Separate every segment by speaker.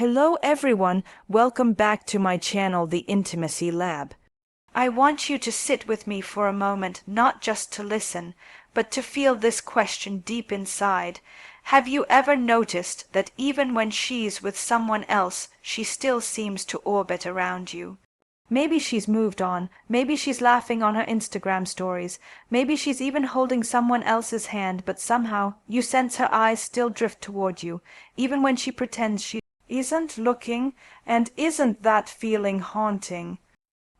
Speaker 1: Hello everyone, welcome back to my channel, The Intimacy Lab. I want you to sit with me for a moment, not just to listen, but to feel this question deep inside. Have you ever noticed that even when she's with someone else, she still seems to orbit around you? Maybe she's moved on, maybe she's laughing on her Instagram stories, maybe she's even holding someone else's hand, but somehow you sense her eyes still drift toward you, even when she pretends she isn't looking. And isn't that feeling haunting?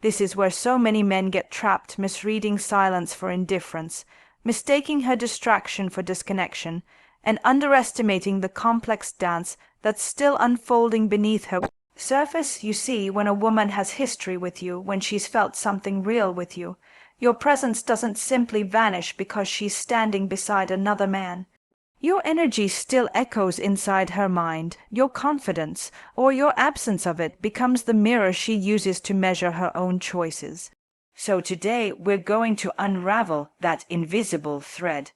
Speaker 1: This is where so many men get trapped, misreading silence for indifference, mistaking her distraction for disconnection, and underestimating the complex dance that's still unfolding beneath her surface. You see, when a woman has history with you, when she's felt something real with you, your presence doesn't simply vanish because she's standing beside another man. Your energy still echoes inside her mind. Your confidence, or your absence of it, becomes the mirror she uses to measure her own choices. So today we're going to unravel that invisible thread.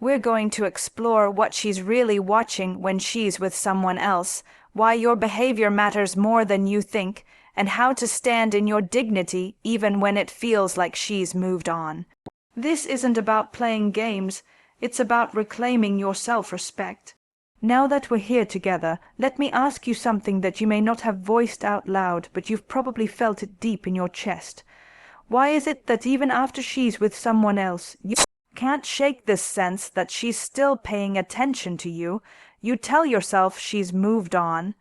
Speaker 1: We're going to explore what she's really watching when she's with someone else, why your behavior matters more than you think, and how to stand in your dignity even when it feels like she's moved on. This isn't about playing games. It's about reclaiming your self-respect. Now that we're here together, let me ask you something that you may not have voiced out loud, but you've probably felt it deep in your chest. Why is it that even after she's with someone else, you can't shake this sense that she's still paying attention to you? You tell yourself she's moved on.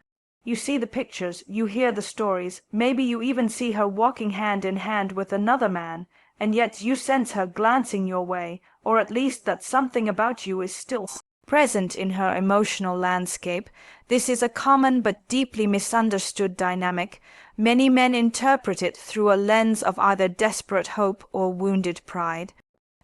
Speaker 1: You see the pictures, you hear the stories, maybe you even see her walking hand in hand with another man, and yet you sense her glancing your way, or at least that something about you is still present in her emotional landscape. This is a common but deeply misunderstood dynamic. Many men interpret it through a lens of either desperate hope or wounded pride.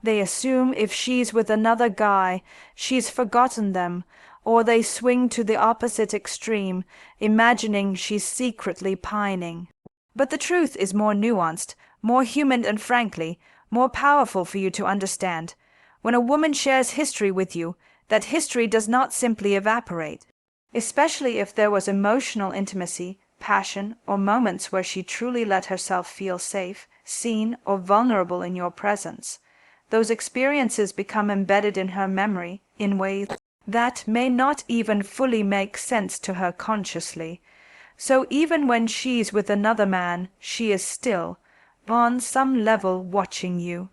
Speaker 1: They assume if she's with another guy, she's forgotten them, or they swing to the opposite extreme, imagining she's secretly pining. But the truth is more nuanced, more human, and frankly, more powerful for you to understand. When a woman shares history with you, that history does not simply evaporate. Especially if there was emotional intimacy, passion, or moments where she truly let herself feel safe, seen, or vulnerable in your presence. Those experiences become embedded in her memory in ways that may not even fully make sense to her consciously. So even when she's with another man, she is still, on some level, watching you.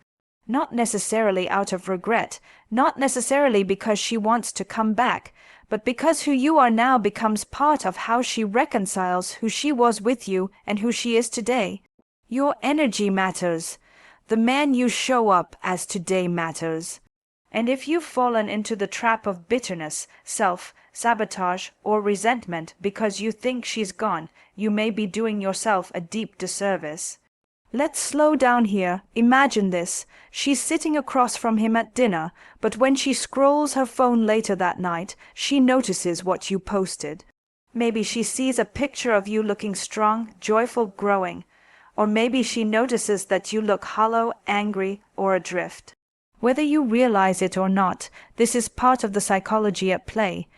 Speaker 1: Not necessarily out of regret, not necessarily because she wants to come back, but because who you are now becomes part of how she reconciles who she was with you and who she is today. Your energy matters. The man you show up as today matters. And if you've fallen into the trap of bitterness, self-sabotage, or resentment because you think she's gone, you may be doing yourself a deep disservice. Let's slow down here. Imagine this. She's sitting across from him at dinner, but when she scrolls her phone later that night, she notices what you posted. Maybe she sees a picture of you looking strong, joyful, growing. Or maybe she notices that you look hollow, angry, or adrift. Whether you realize it or not, this is part of the psychology at play.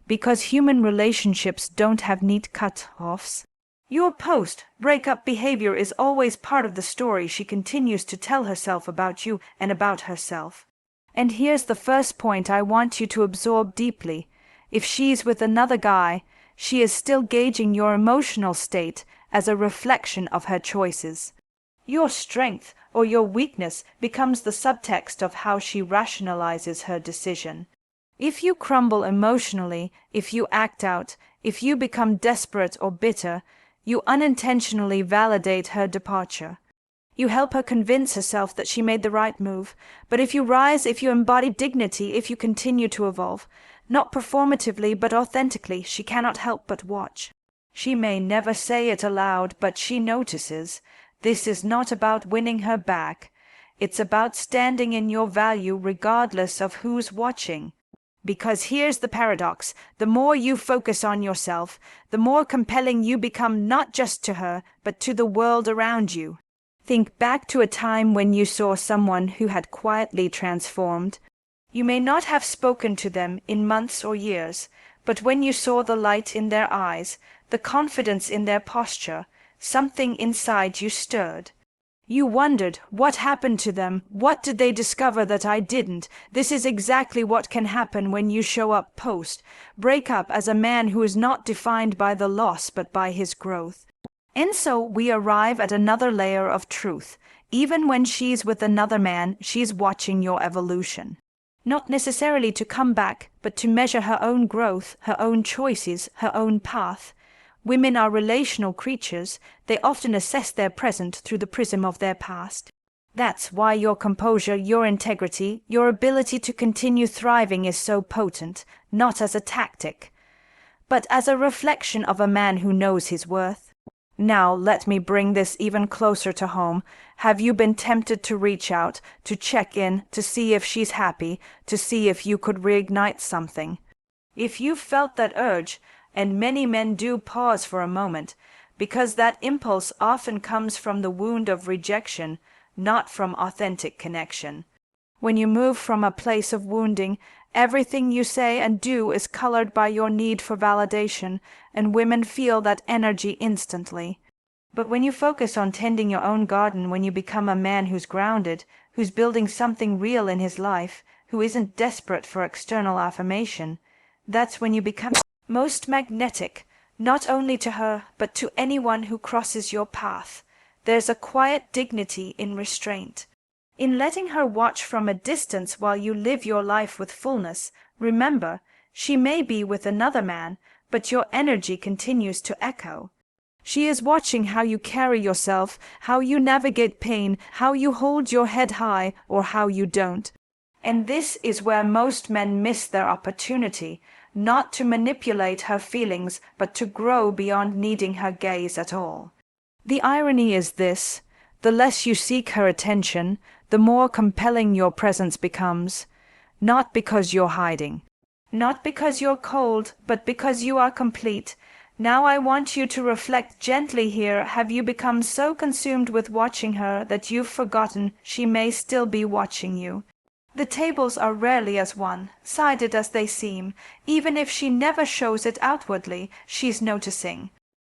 Speaker 1: Because human relationships don't have neat cut-offs, your post-breakup behavior is always part of the story she continues to tell herself about you and about herself. And here's the first point I want you to absorb deeply. If she's with another guy, she is still gauging your emotional state as a reflection of her choices. Your strength or your weakness becomes the subtext of how she rationalizes her decision. If you crumble emotionally, if you act out, if you become desperate or bitter, you unintentionally validate her departure. You help her convince herself that she made the right move. But if you rise, if you embody dignity, if you continue to evolve, not performatively but authentically, she cannot help but watch. She may never say it aloud, but she notices. This is not about winning her back. It's about standing in your value regardless of who's watching. Because here's the paradox. The more you focus on yourself, the more compelling you become, not just to her, but to the world around you. Think back to a time when you saw someone who had quietly transformed. You may not have spoken to them in months or years, But when you saw the light in their eyes, the confidence in their posture, something inside you stirred. You wondered, what happened to them? What did they discover that I didn't? This is exactly what can happen when you show up post-breakup as a man who is not defined by the loss but by his growth. And so we arrive at another layer of truth. Even when she's with another man, she's watching your evolution. Not necessarily to come back, but to measure her own growth, her own choices, her own path. Women are relational creatures. They often assess their present through the prism of their past. That's why your composure, your integrity, your ability to continue thriving is so potent, not as a tactic, but as a reflection of a man who knows his worth. Now let me bring this even closer to home. Have you been tempted to reach out, to check in, to see if she's happy, to see if you could reignite something? If you've felt that urge, and many men do pause for a moment, because that impulse often comes from the wound of rejection, not from authentic connection. When you move from a place of wounding, everything you say and do is colored by your need for validation, and women feel that energy instantly. But when you focus on tending your own garden, when you become a man who's grounded, who's building something real in his life, who isn't desperate for external affirmation, that's when you become most magnetic, not only to her, but to anyone who crosses your path. There's a quiet dignity in restraint. In letting her watch from a distance while you live your life with fullness. Remember, she may be with another man, but your energy continues to echo. She is watching how you carry yourself, how you navigate pain, how you hold your head high, or how you don't. And this is where most men miss their opportunity, not to manipulate her feelings, but to grow beyond needing her gaze at all. The irony is this: the less you seek her attention, the more compelling your presence becomes. Not because you're hiding, not because you're cold, but because you are complete. Now I want you to reflect gently here. Have you become so consumed with watching her that you've forgotten she may still be watching you? The tables are rarely as one-sided as they seem. Even if she never shows it outwardly, she's noticing.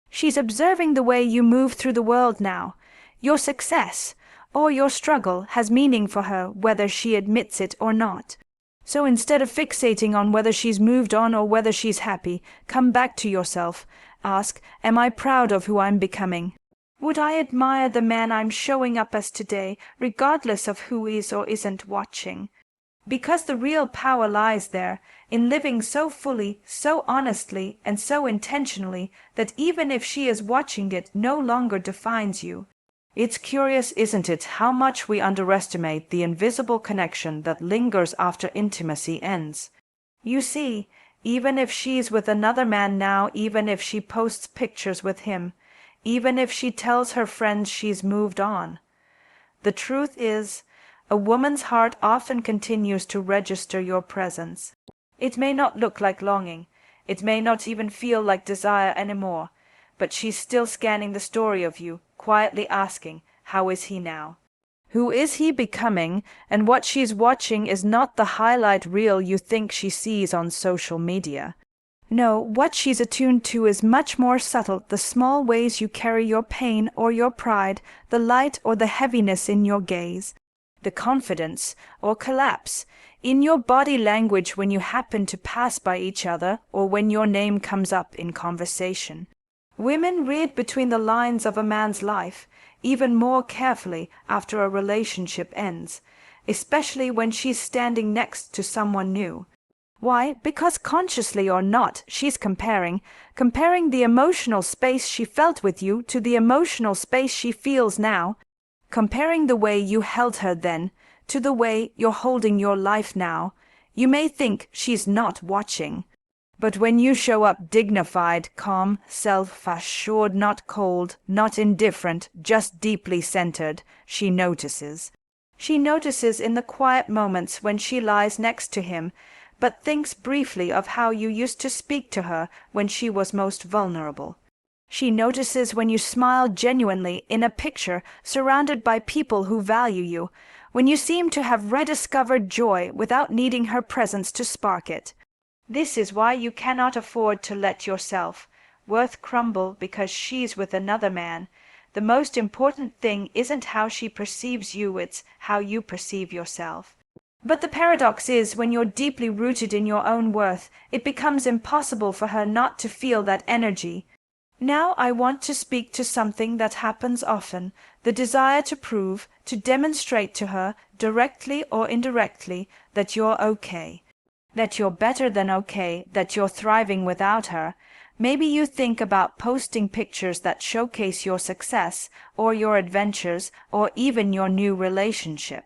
Speaker 1: She's observing the way you move through the world now. Your success, or your struggle, has meaning for her, whether she admits it or not. So instead of fixating on whether she's moved on or whether she's happy, come back to yourself. Ask, am I proud of who I'm becoming? Would I admire the man I'm showing up as today, regardless of who is or isn't watching? Because the real power lies there, in living so fully, so honestly, and so intentionally, that even if she is watching, it no longer defines you. It's curious, isn't it, how much we underestimate the invisible connection that lingers after intimacy ends. You see, even if she's with another man now, even if she posts pictures with him, even if she tells her friends she's moved on, the truth is, a woman's heart often continues to register your presence. It may not look like longing, it may not even feel like desire anymore, but she's still scanning the story of you, quietly asking, how is he now? Who is he becoming? And what she's watching is not the highlight reel you think she sees on social media. No, what she's attuned to is much more subtle, the small ways you carry your pain or your pride, the light or the heaviness in your gaze, the confidence or collapse in your body language when you happen to pass by each other or when your name comes up in conversation. Women read between the lines of a man's life even more carefully after a relationship ends, especially when she's standing next to someone new. Why? Because consciously or not, she's comparing the emotional space she felt with you to the emotional space she feels now, comparing the way you held her then to the way you're holding your life now. You may think she's not watching, but when you show up dignified, calm, self-assured, not cold, not indifferent, just deeply centered, she notices. She notices in the quiet moments when she lies next to him, but thinks briefly of how you used to speak to her when she was most vulnerable. She notices when you smile genuinely in a picture surrounded by people who value you, when you seem to have rediscovered joy without needing her presence to spark it. This is why you cannot afford to let yourself worth crumble because she's with another man. The most important thing isn't how she perceives you, it's how you perceive yourself. But the paradox is, when you're deeply rooted in your own worth, it becomes impossible for her not to feel that energy. Now I want to speak to something that happens often, the desire to prove, to demonstrate to her, directly or indirectly, that you're okay, that you're better than okay, that you're thriving without her. Maybe you think about posting pictures that showcase your success, or your adventures, or even your new relationship.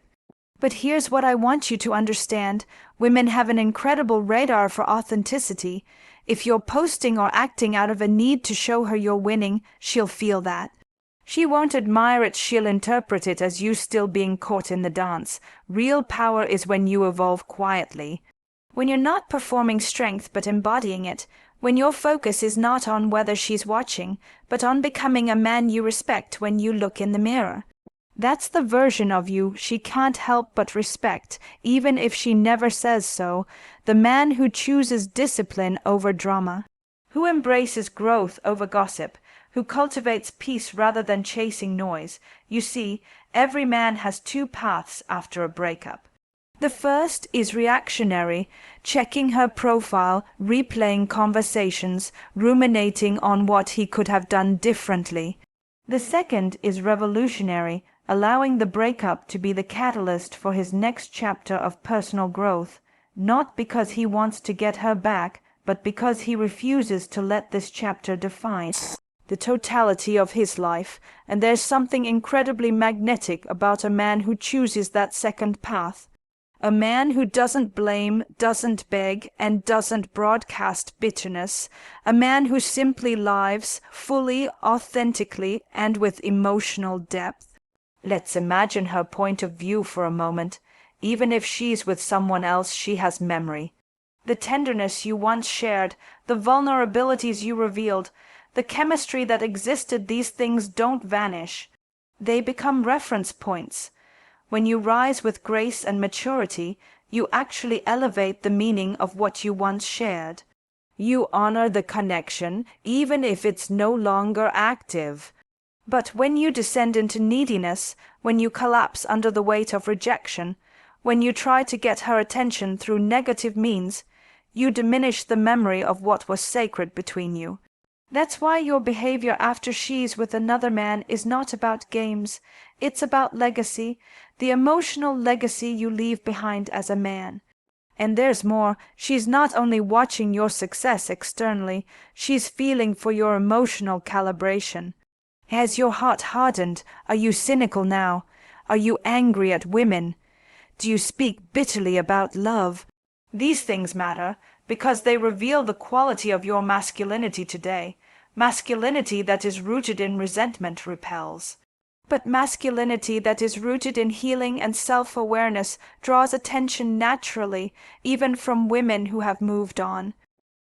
Speaker 1: But here's what I want you to understand. Women have an incredible radar for authenticity. If you're posting or acting out of a need to show her you're winning, she'll feel that. She won't admire it, she'll interpret it as you still being caught in the dance. Real power is when you evolve quietly. When you're not performing strength but embodying it. When your focus is not on whether she's watching, but on becoming a man you respect when you look in the mirror. That's the version of you she can't help but respect, even if she never says so, the man who chooses discipline over drama, who embraces growth over gossip, who cultivates peace rather than chasing noise. You see, every man has two paths after a breakup. The first is reactionary, checking her profile, replaying conversations, ruminating on what he could have done differently. The second is revolutionary, allowing the breakup to be the catalyst for his next chapter of personal growth, not because he wants to get her back, but because he refuses to let this chapter define the totality of his life. And there's something incredibly magnetic about a man who chooses that second path. A man who doesn't blame, doesn't beg, and doesn't broadcast bitterness. A man who simply lives, fully, authentically, and with emotional depth. Let's imagine her point of view for a moment. Even if she's with someone else, she has memory. The tenderness you once shared, the vulnerabilities you revealed, the chemistry that existed, these things don't vanish. They become reference points. When you rise with grace and maturity, you actually elevate the meaning of what you once shared. You honor the connection, even if it's no longer active. But when you descend into neediness, when you collapse under the weight of rejection, when you try to get her attention through negative means, you diminish the memory of what was sacred between you. That's why your behavior after she's with another man is not about games. It's about legacy, the emotional legacy you leave behind as a man. And there's more. She's not only watching your success externally, she's feeling for your emotional calibration. Has your heart hardened? Are you cynical now? Are you angry at women? Do you speak bitterly about love? These things matter because they reveal the quality of your masculinity today. Masculinity that is rooted in resentment repels. But masculinity that is rooted in healing and self-awareness draws attention naturally, even from women who have moved on.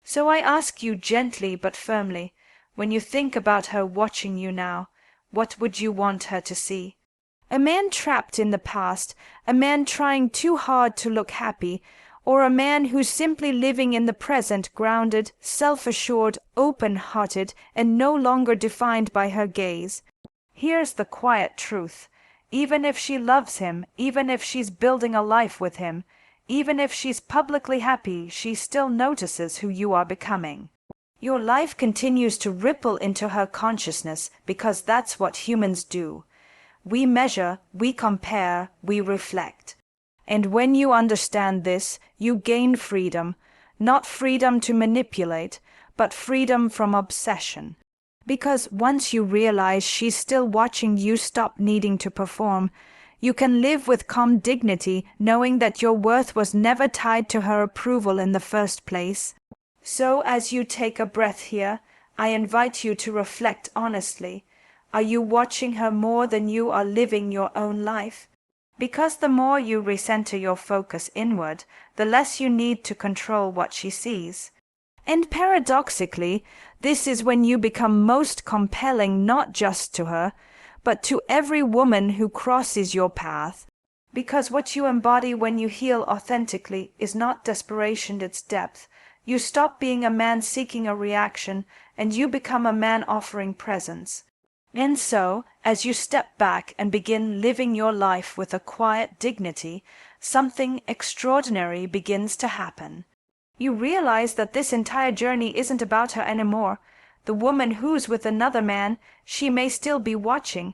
Speaker 1: So I ask you gently but firmly, when you think about her watching you now, what would you want her to see? A man trapped in the past, a man trying too hard to look happy, or a man who's simply living in the present, grounded, self-assured, open-hearted, and no longer defined by her gaze? Here's the quiet truth. Even if she loves him, even if she's building a life with him, even if she's publicly happy, she still notices who you are becoming. Your life continues to ripple into her consciousness because that's what humans do. We measure, we compare, we reflect. And when you understand this, you gain freedom, not freedom to manipulate, but freedom from obsession. Because once you realize she's still watching you stop needing to perform, you can live with calm dignity, knowing that your worth was never tied to her approval in the first place. So as you take a breath here, I invite you to reflect honestly. Are you watching her more than you are living your own life? Because the more you recenter your focus inward, the less you need to control what she sees. And paradoxically, this is when you become most compelling not just to her, but to every woman who crosses your path. Because what you embody when you heal authentically is not desperation, it's depth. You stop being a man seeking a reaction, and you become a man offering presence. And so, as you step back and begin living your life with a quiet dignity, something extraordinary begins to happen. You realize that this entire journey isn't about her anymore. The woman who's with another man, she may still be watching,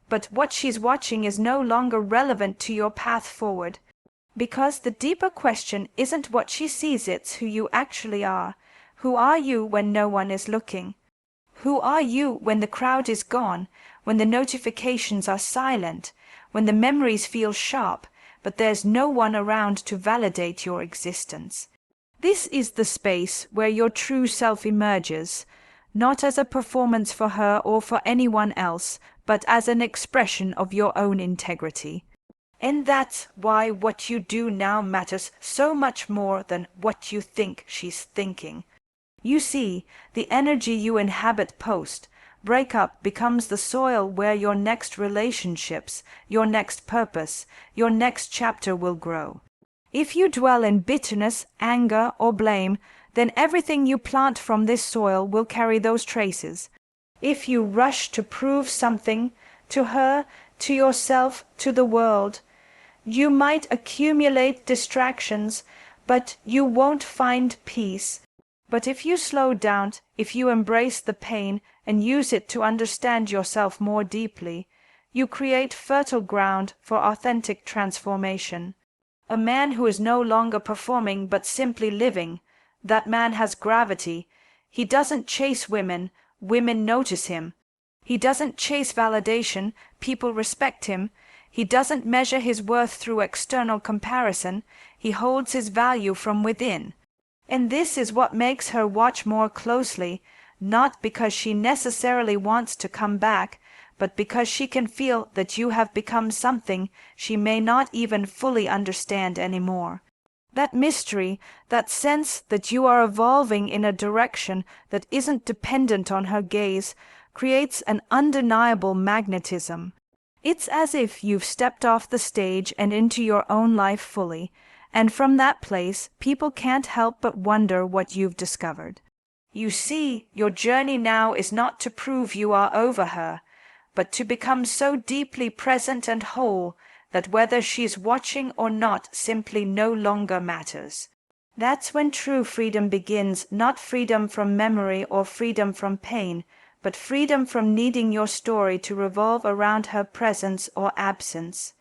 Speaker 1: but what she's watching is no longer relevant to your path forward. Because the deeper question isn't what she sees, it's who you actually are. Who are you when no one is looking? Who are you when the crowd is gone, when the notifications are silent, when the memories feel sharp, but there's no one around to validate your existence? This is the space where your true self emerges, not as a performance for her or for anyone else, but as an expression of your own integrity. And that's why what you do now matters so much more than what you think she's thinking. You see, the energy you inhabit post-breakup becomes the soil where your next relationships, your next purpose, your next chapter will grow. If you dwell in bitterness, anger, or blame, then everything you plant from this soil will carry those traces. If you rush to prove something to her, to yourself, to the world, you might accumulate distractions, but you won't find peace. But if you slow down, if you embrace the pain and use it to understand yourself more deeply, you create fertile ground for authentic transformation. A man who is no longer performing but simply living, that man has gravity. He doesn't chase women, women notice him. He doesn't chase validation, people respect him. He doesn't measure his worth through external comparison, he holds his value from within. And this is what makes her watch more closely, not because she necessarily wants to come back, but because she can feel that you have become something she may not even fully understand anymore. That mystery, that sense that you are evolving in a direction that isn't dependent on her gaze, creates an undeniable magnetism. It's as if you've stepped off the stage and into your own life fully, and from that place people can't help but wonder what you've discovered. You see, your journey now is not to prove you are over her, but to become so deeply present and whole that whether she's watching or not simply no longer matters. That's when true freedom begins, not freedom from memory or freedom from pain, but freedom from needing your story to revolve around her presence or absence.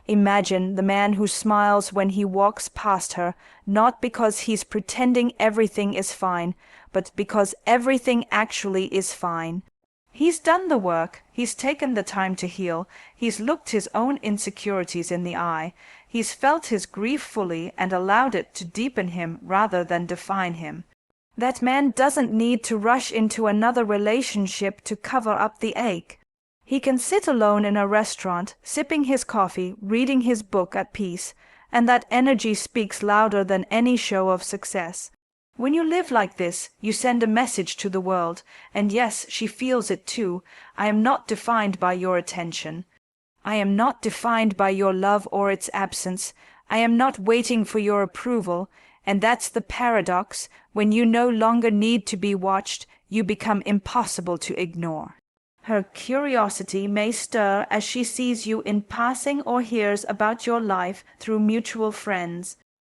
Speaker 1: Imagine the man who smiles when he walks past her, not because he's pretending everything is fine, but because everything actually is fine. He's done the work, he's taken the time to heal, he's looked his own insecurities in the eye, he's felt his grief fully and allowed it to deepen him rather than define him. That man doesn't need to rush into another relationship to cover up the ache. He can sit alone in a restaurant, sipping his coffee, reading his book at peace, and that energy speaks louder than any show of success. When you live like this, you send a message to the world, and yes, she feels it too. I am not defined by your attention. I am not defined by your love or its absence. I am not waiting for your approval, and that's the paradox. When you no longer need to be watched, you become impossible to ignore. Her curiosity may stir as she sees you in passing or hears about your life through mutual friends.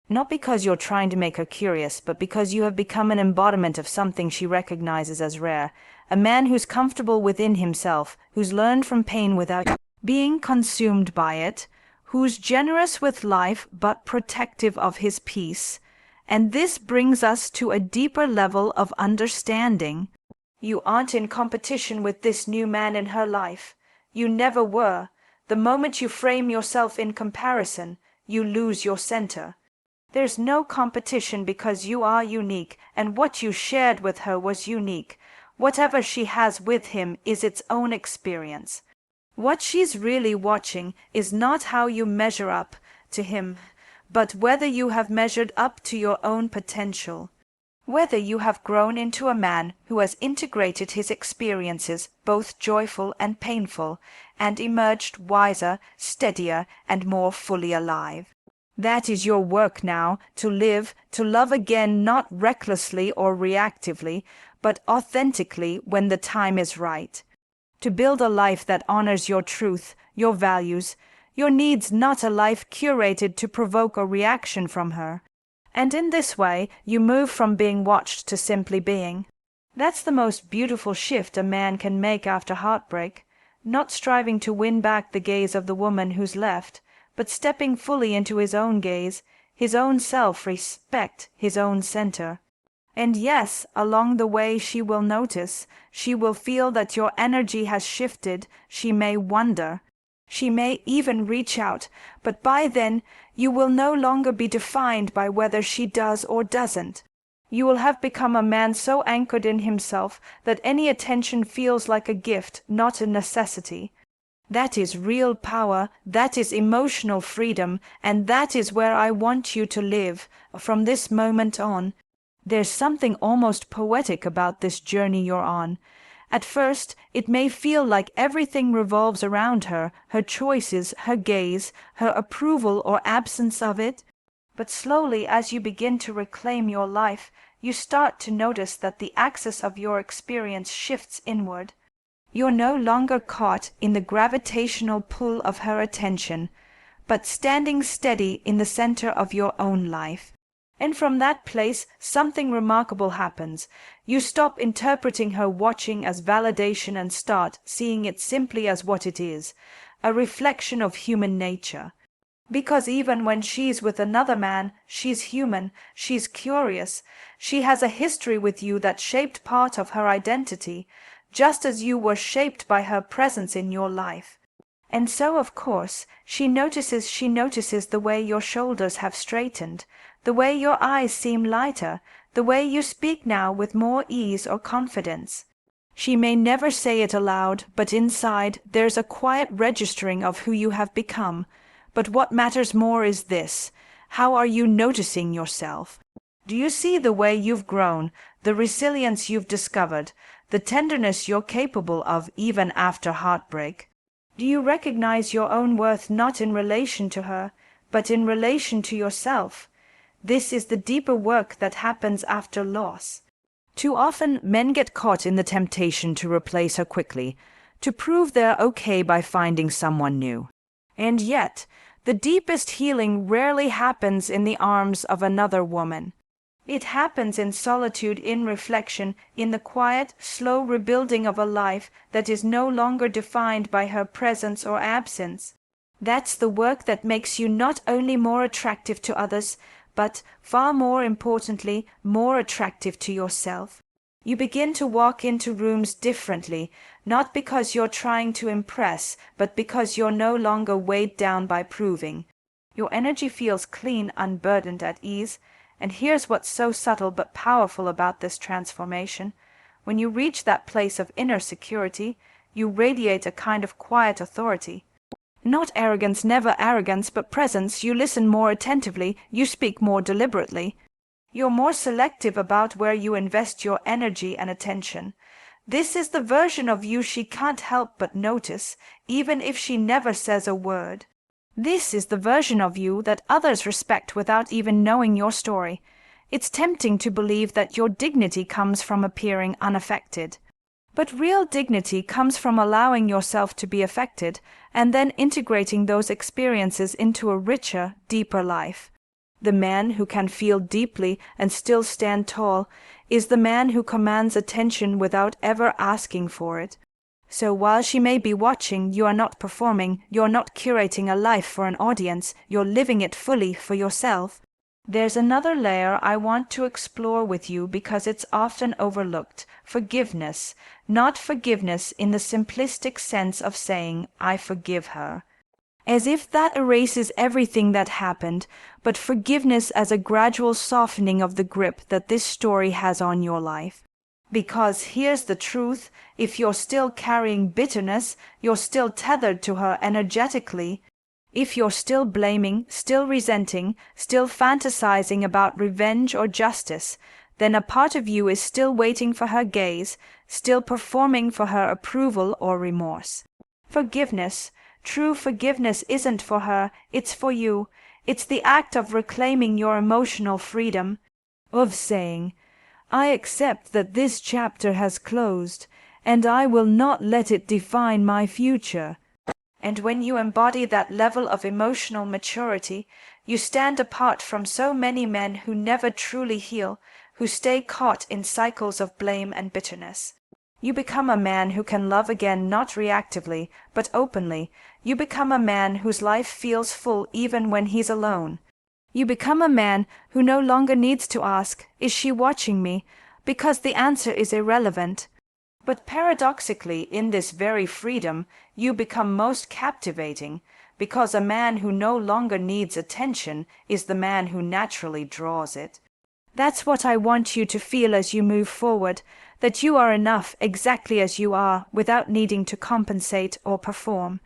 Speaker 1: Not because you're trying to make her curious, but because you have become an embodiment of something she recognizes as rare. A man who's comfortable within himself, who's learned from pain without being consumed by it, who's generous with life but protective of his peace. And this brings us to a deeper level of understanding. You aren't in competition with this new man in her life. You never were. The moment you frame yourself in comparison, you lose your center. There's no competition because you are unique, and what you shared with her was unique. Whatever she has with him is its own experience. What she's really watching is not how you measure up to him, but whether you have measured up to your own potential. Whether you have grown into a man who has integrated his experiences, both joyful and painful, and emerged wiser, steadier, and more fully alive. That is your work now, to live, to love again, not recklessly or reactively, but authentically when the time is right. To build a life that honors your truth, your values, your needs, not a life curated to provoke a reaction from her. And in this way, you move from being watched to simply being. That's the most beautiful shift a man can make after heartbreak, not striving to win back the gaze of the woman who's left, but stepping fully into his own gaze, his own self-respect, his own center. And yes, along the way she will notice, she will feel that your energy has shifted, she may wonder. She may even reach out, but by then you will no longer be defined by whether she does or doesn't. You will have become a man so anchored in himself that any attention feels like a gift, not a necessity. That is real power, that is emotional freedom, and that is where I want you to live from this moment on. There's something almost poetic about this journey you're on. At first, it may feel like everything revolves around her, her choices, her gaze, her approval or absence of it. But slowly, as you begin to reclaim your life, you start to notice that the axis of your experience shifts inward. You're no longer caught in the gravitational pull of her attention, but standing steady in the center of your own life. And from that place, something remarkable happens. You stop interpreting her watching as validation and start seeing it simply as what it is, a reflection of human nature. Because even when she's with another man, she's human, she's curious, she has a history with you that shaped part of her identity, just as you were shaped by her presence in your life. And so, of course, she notices the way your shoulders have straightened, the way your eyes seem lighter, the way you speak now with more ease or confidence. She may never say it aloud, but inside there's a quiet registering of who you have become. But what matters more is this: how are you noticing yourself? Do you see the way you've grown, the resilience you've discovered, the tenderness you're capable of even after heartbreak? Do you recognize your own worth not in relation to her, but in relation to yourself? This is the deeper work that happens after loss. Too often men get caught in the temptation to replace her quickly, to prove they're okay by finding someone new. And yet, the deepest healing rarely happens in the arms of another woman. It happens in solitude, in reflection, in the quiet, slow rebuilding of a life that is no longer defined by her presence or absence. That's the work that makes you not only more attractive to others, but, far more importantly, more attractive to yourself. You begin to walk into rooms differently, not because you're trying to impress, but because you're no longer weighed down by proving. Your energy feels clean, unburdened, at ease. And here's what's so subtle but powerful about this transformation. When you reach that place of inner security, you radiate a kind of quiet authority. Not arrogance, never arrogance, but presence. You listen more attentively, you speak more deliberately. You're more selective about where you invest your energy and attention. This is the version of you she can't help but notice, even if she never says a word. This is the version of you that others respect without even knowing your story. It's tempting to believe that your dignity comes from appearing unaffected. But real dignity comes from allowing yourself to be affected and then integrating those experiences into a richer, deeper life. The man who can feel deeply and still stand tall is the man who commands attention without ever asking for it. So while she may be watching, you are not performing, you're not curating a life for an audience, you're living it fully for yourself. There's another layer I want to explore with you because it's often overlooked: forgiveness. Not forgiveness in the simplistic sense of saying, "I forgive her," as if that erases everything that happened, but forgiveness as a gradual softening of the grip that this story has on your life. Because here's the truth: if you're still carrying bitterness, you're still tethered to her energetically. If you're still blaming, still resenting, still fantasizing about revenge or justice, then a part of you is still waiting for her gaze, still performing for her approval or remorse. Forgiveness, true forgiveness, isn't for her, it's for you. It's the act of reclaiming your emotional freedom, of saying, "I accept that this chapter has closed, and I will not let it define my future." And when you embody that level of emotional maturity, you stand apart from so many men who never truly heal, who stay caught in cycles of blame and bitterness. You become a man who can love again, not reactively, but openly. You become a man whose life feels full even when he's alone. You become a man who no longer needs to ask, "Is she watching me?" because the answer is irrelevant. But paradoxically, in this very freedom, you become most captivating, because a man who no longer needs attention is the man who naturally draws it. That's what I want you to feel as you move forward, that you are enough exactly as you are, without needing to compensate or perform.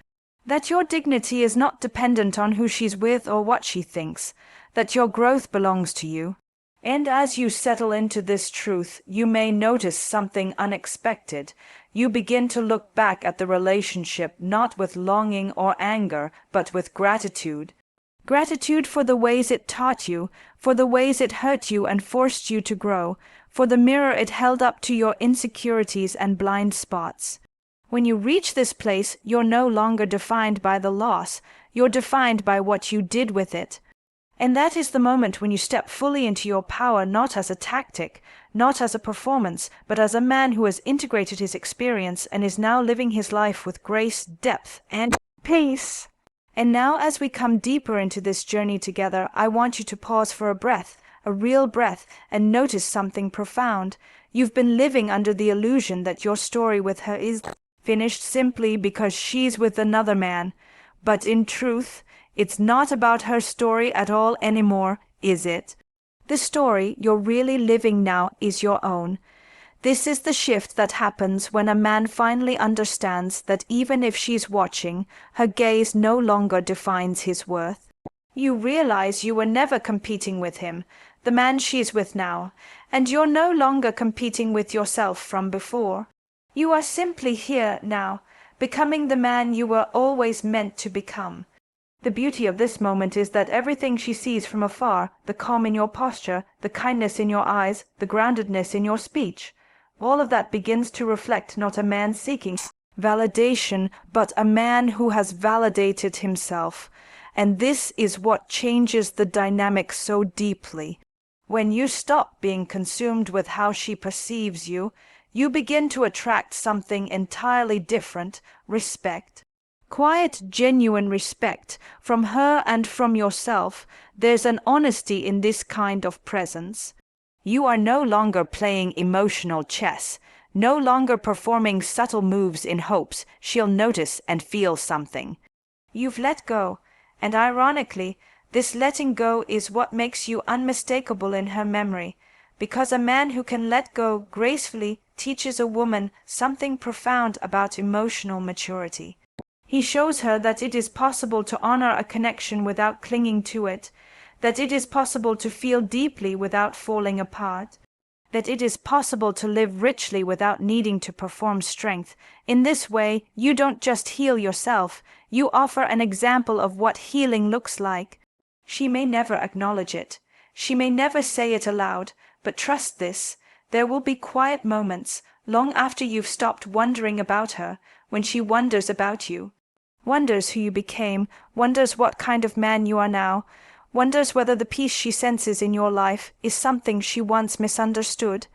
Speaker 1: That your dignity is not dependent on who she's with or what she thinks, that your growth belongs to you. And as you settle into this truth, you may notice something unexpected. You begin to look back at the relationship not with longing or anger, but with gratitude. Gratitude for the ways it taught you, for the ways it hurt you and forced you to grow, for the mirror it held up to your insecurities and blind spots. When you reach this place, you're no longer defined by the loss, you're defined by what you did with it. And that is the moment when you step fully into your power, not as a tactic, not as a performance, but as a man who has integrated his experience and is now living his life with grace, depth, and peace. And now, as we come deeper into this journey together, I want you to pause for a breath, a real breath, and notice something profound. You've been living under the illusion that your story with her is finished simply because she's with another man. But in truth, it's not about her story at all anymore, is it? The story you're really living now is your own. This is the shift that happens when a man finally understands that even if she's watching, her gaze no longer defines his worth. You realize you were never competing with him, the man she's with now, and you're no longer competing with yourself from before. You are simply here now, becoming the man you were always meant to become. The beauty of this moment is that everything she sees from afar, the calm in your posture, the kindness in your eyes, the groundedness in your speech, all of that begins to reflect not a man seeking validation, but a man who has validated himself. And this is what changes the dynamic so deeply. When you stop being consumed with how she perceives you, you begin to attract something entirely different: respect. Quiet, genuine respect from her and from yourself. There's an honesty in this kind of presence. You are no longer playing emotional chess, no longer performing subtle moves in hopes she'll notice and feel something. You've let go, and ironically, this letting go is what makes you unmistakable in her memory, because a man who can let go gracefully teaches a woman something profound about emotional maturity. He shows her that it is possible to honor a connection without clinging to it, that it is possible to feel deeply without falling apart, that it is possible to live richly without needing to perform strength. In this way, you don't just heal yourself, you offer an example of what healing looks like. She may never acknowledge it, she may never say it aloud, but trust this, there will be quiet moments, long after you've stopped wondering about her, when she wonders about you. Wonders who you became, wonders what kind of man you are now, wonders whether the peace she senses in your life is something she once misunderstood.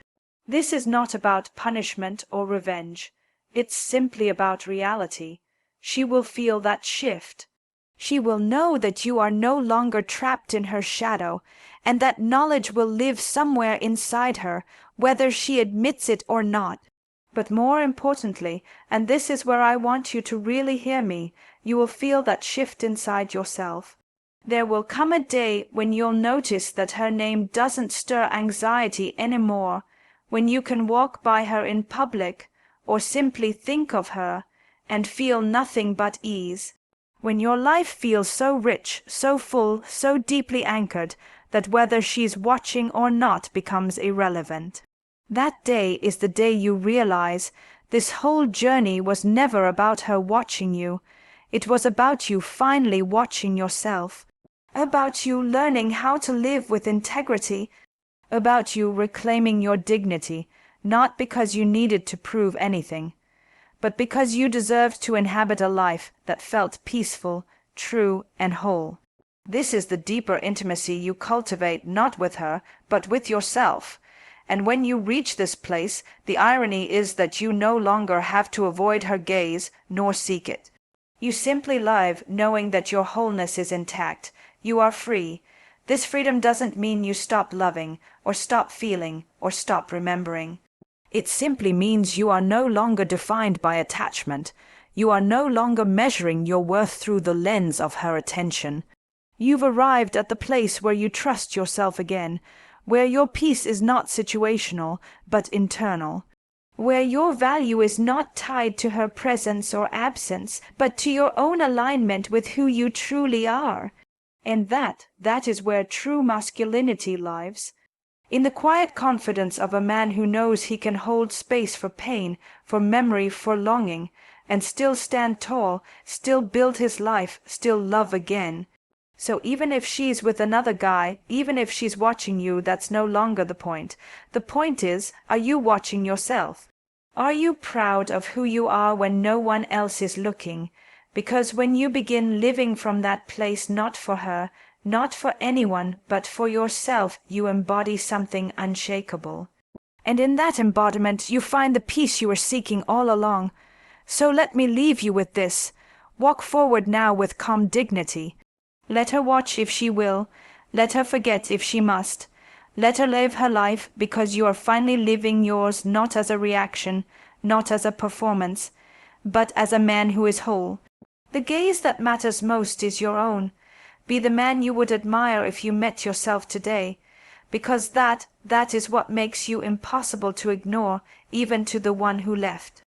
Speaker 1: This is not about punishment or revenge. It's simply about reality. She will feel that shift. She will know that you are no longer trapped in her shadow, and that knowledge will live somewhere inside her, whether she admits it or not. But more importantly, and this is where I want you to really hear me, you will feel that shift inside yourself. There will come a day when you'll notice that her name doesn't stir anxiety anymore, when you can walk by her in public, or simply think of her, and feel nothing but ease. When your life feels so rich, so full, so deeply anchored, that whether she's watching or not becomes irrelevant. That day is the day you realize this whole journey was never about her watching you. It was about you finally watching yourself. about you learning how to live with integrity, about you reclaiming your dignity, not because you needed to prove anything, but because you deserved to inhabit a life that felt peaceful, true, and whole. This is the deeper intimacy you cultivate not with her, but with yourself. And when you reach this place, the irony is that you no longer have to avoid her gaze nor seek it. You simply live knowing that your wholeness is intact. You are free. This freedom doesn't mean you stop loving, or stop feeling, or stop remembering. It simply means you are no longer defined by attachment. You are no longer measuring your worth through the lens of her attention. You've arrived at the place where you trust yourself again, where your peace is not situational, but internal, where your value is not tied to her presence or absence, but to your own alignment with who you truly are. And that is where true masculinity lives. In the quiet confidence of a man who knows he can hold space for pain, for memory, for longing, and still stand tall, still build his life, still love again. So even if she's with another guy, even if she's watching you, that's no longer the point. The point is, are you watching yourself? Are you proud of who you are when no one else is looking? Because when you begin living from that place, not for her, not for anyone, but for yourself, you embody something unshakable. And in that embodiment you find the peace you were seeking all along. So let me leave you with this. Walk forward now with calm dignity. Let her watch if she will. Let her forget if she must. Let her live her life, because you are finally living yours not as a reaction, not as a performance, but as a man who is whole. The gaze that matters most is your own. Be the man you would admire if you met yourself today, because that is what makes you impossible to ignore, even to the one who left.